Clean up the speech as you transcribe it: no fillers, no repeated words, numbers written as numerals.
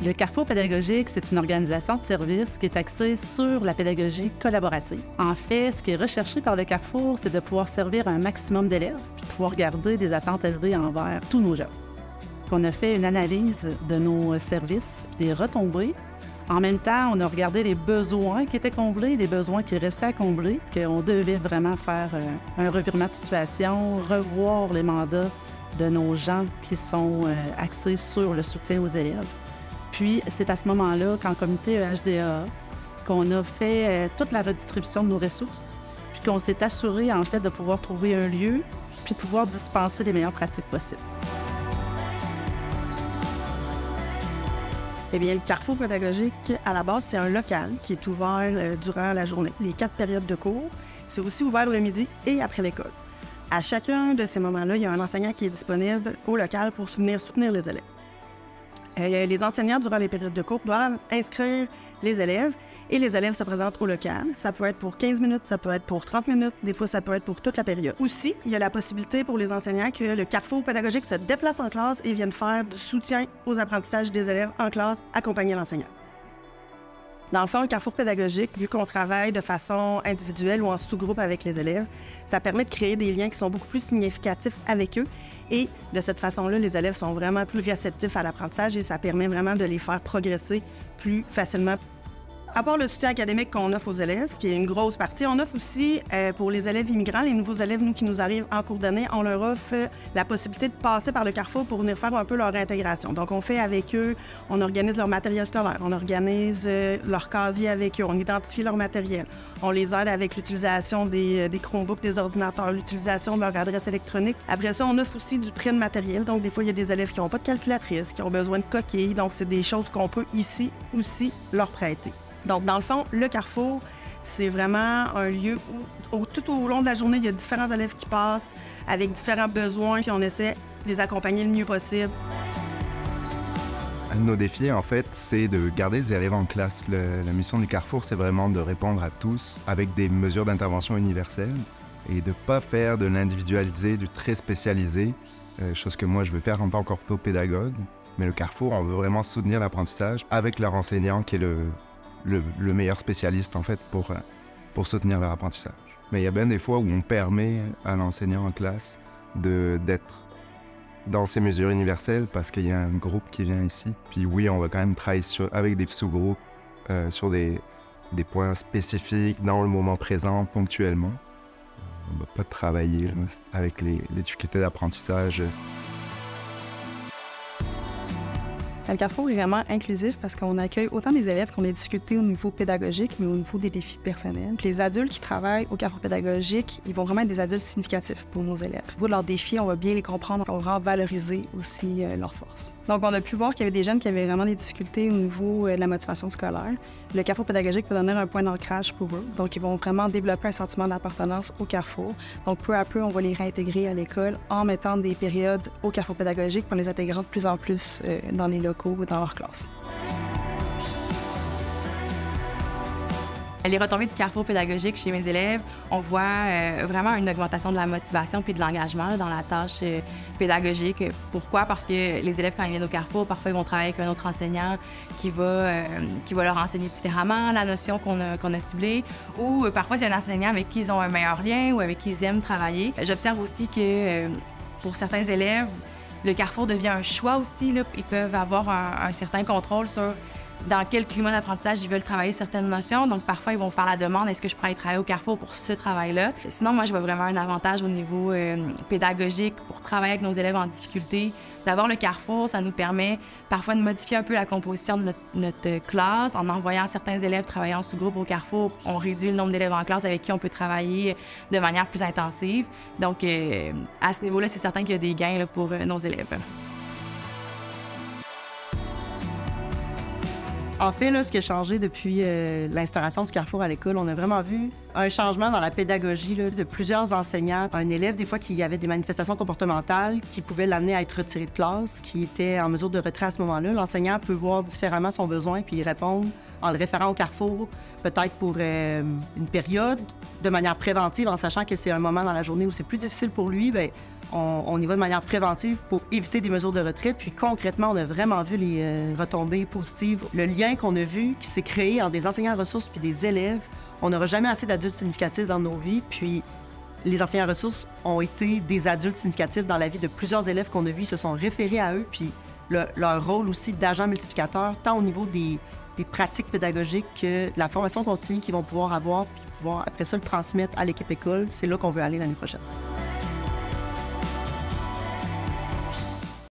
Le Carrefour pédagogique, c'est une organisation de services qui est axée sur la pédagogie collaborative. En fait, ce qui est recherché par le Carrefour, c'est de pouvoir servir un maximum d'élèves puis de pouvoir garder des attentes élevées envers tous nos jeunes. On a fait une analyse de nos services, des retombées. En même temps, on a regardé les besoins qui étaient comblés, les besoins qui restaient à combler, qu'on devait vraiment faire un revirement de situation, revoir les mandats de nos gens qui sont axés sur le soutien aux élèves. Puis, c'est à ce moment-là qu'en comité EHDA, qu'on a fait toute la redistribution de nos ressources, puis qu'on s'est assuré, en fait, de pouvoir trouver un lieu, puis de pouvoir dispenser les meilleures pratiques possibles. Eh bien, le Carrefour pédagogique, à la base, c'est un local qui est ouvert durant la journée, les 4 périodes de cours. C'est aussi ouvert le midi et après l'école. À chacun de ces moments-là, il y a un enseignant qui est disponible au local pour venir soutenir les élèves. Les enseignants, durant les périodes de cours, doivent inscrire les élèves et les élèves se présentent au local. Ça peut être pour 15 minutes, ça peut être pour 30 minutes, des fois ça peut être pour toute la période. Aussi, il y a la possibilité pour les enseignants que le Carrefour pédagogique se déplace en classe et vienne faire du soutien aux apprentissages des élèves en classe, accompagner l'enseignant. Dans le fond, le Carrefour pédagogique, vu qu'on travaille de façon individuelle ou en sous-groupe avec les élèves, ça permet de créer des liens qui sont beaucoup plus significatifs avec eux. Et de cette façon-là, les élèves sont vraiment plus réceptifs à l'apprentissage et ça permet vraiment de les faire progresser plus facilement. À part le soutien académique qu'on offre aux élèves, ce qui est une grosse partie, on offre aussi pour les élèves immigrants, les nouveaux élèves qui nous arrivent en cours d'année, on leur offre la possibilité de passer par le Carrefour pour venir faire un peu leur intégration. Donc, on fait avec eux, on organise leur matériel scolaire, on organise leur casier avec eux, on identifie leur matériel, on les aide avec l'utilisation des Chromebooks, des ordinateurs, l'utilisation de leur adresse électronique. Après ça, on offre aussi du prêt de matériel. Donc, des fois, il y a des élèves qui n'ont pas de calculatrice, qui ont besoin de coquilles. Donc, c'est des choses qu'on peut ici aussi leur prêter. Donc, dans le fond, le Carrefour, c'est vraiment un lieu où tout au long de la journée, il y a différents élèves qui passent avec différents besoins, puis on essaie de les accompagner le mieux possible. Un de nos défis, en fait, c'est de garder les élèves en classe. La mission du Carrefour, c'est vraiment de répondre à tous avec des mesures d'intervention universelles et de ne pas faire de l'individualisé, du très spécialisé, chose que moi, je veux faire en tant qu'orthopédagogue. Mais le Carrefour, on veut vraiment soutenir l'apprentissage avec leur enseignant qui est le meilleur spécialiste en fait pour soutenir leur apprentissage. Mais il y a bien des fois où on permet à l'enseignant en classe d'être dans ces mesures universelles parce qu'il y a un groupe qui vient ici. Puis oui, on va quand même travailler avec des sous-groupes sur des points spécifiques dans le moment présent, ponctuellement. On ne va pas travailler là, avec les difficultés d'apprentissage. Le Carrefour est vraiment inclusif parce qu'on accueille autant des élèves qui ont des difficultés au niveau pédagogique, mais au niveau des défis personnels. Puis les adultes qui travaillent au Carrefour pédagogique, ils vont vraiment être des adultes significatifs pour nos élèves. Au niveau de leurs défis, on va bien les comprendre, on va vraiment valoriser aussi leurs forces. Donc, on a pu voir qu'il y avait des jeunes qui avaient vraiment des difficultés au niveau de la motivation scolaire. Le Carrefour pédagogique peut donner un point d'ancrage pour eux. Donc, ils vont vraiment développer un sentiment d'appartenance au Carrefour. Donc, peu à peu, on va les réintégrer à l'école en mettant des périodes au Carrefour pédagogique pour les intégrant de plus en plus dans les locaux ou dans leur classe. Les retombées du Carrefour pédagogique chez mes élèves, on voit vraiment une augmentation de la motivation puis de l'engagement dans la tâche pédagogique. Pourquoi? Parce que les élèves, quand ils viennent au Carrefour, parfois ils vont travailler avec un autre enseignant qui va leur enseigner différemment la notion qu'on a ciblée, ou parfois c'est un enseignant avec qui ils ont un meilleur lien ou avec qui ils aiment travailler. J'observe aussi que pour certains élèves, le Carrefour devient un choix aussi. Là. Ils peuvent avoir un certain contrôle sur dans quel climat d'apprentissage ils veulent travailler certaines notions. Donc, parfois, ils vont faire la demande, est-ce que je pourrais aller travailler au Carrefour pour ce travail-là? Sinon, moi, je vois vraiment un avantage au niveau pédagogique pour travailler avec nos élèves en difficulté. D'avoir le Carrefour, ça nous permet parfois de modifier un peu la composition de notre classe. En envoyant certains élèves travailler en sous-groupe au Carrefour, on réduit le nombre d'élèves en classe avec qui on peut travailler de manière plus intensive. Donc, à ce niveau-là, c'est certain qu'il y a des gains là, pour nos élèves. En fait, là, ce qui a changé depuis l'instauration du Carrefour à l'école, on a vraiment vu un changement dans la pédagogie là, de plusieurs enseignants. Un élève, des fois, qui avait des manifestations comportementales qui pouvaient l'amener à être retiré de classe, qui était en mesure de retrait à ce moment-là. L'enseignant peut voir différemment son besoin puis y répondre en le référant au Carrefour, peut-être pour une période, de manière préventive, en sachant que c'est un moment dans la journée où c'est plus difficile pour lui. Bien, on y va de manière préventive pour éviter des mesures de retrait. Puis concrètement, on a vraiment vu les retombées positives. Le lien qu'on a vu qui s'est créé entre des enseignants ressources puis des élèves, on n'aura jamais assez d'adultes significatifs dans nos vies. Puis les enseignants ressources ont été des adultes significatifs dans la vie de plusieurs élèves qu'on a vus. Ils se sont référés à eux. Puis leur rôle aussi d'agent multiplicateur, tant au niveau des pratiques pédagogiques que la formation continue qu'ils vont pouvoir avoir, puis pouvoir après ça le transmettre à l'équipe école. C'est là qu'on veut aller l'année prochaine.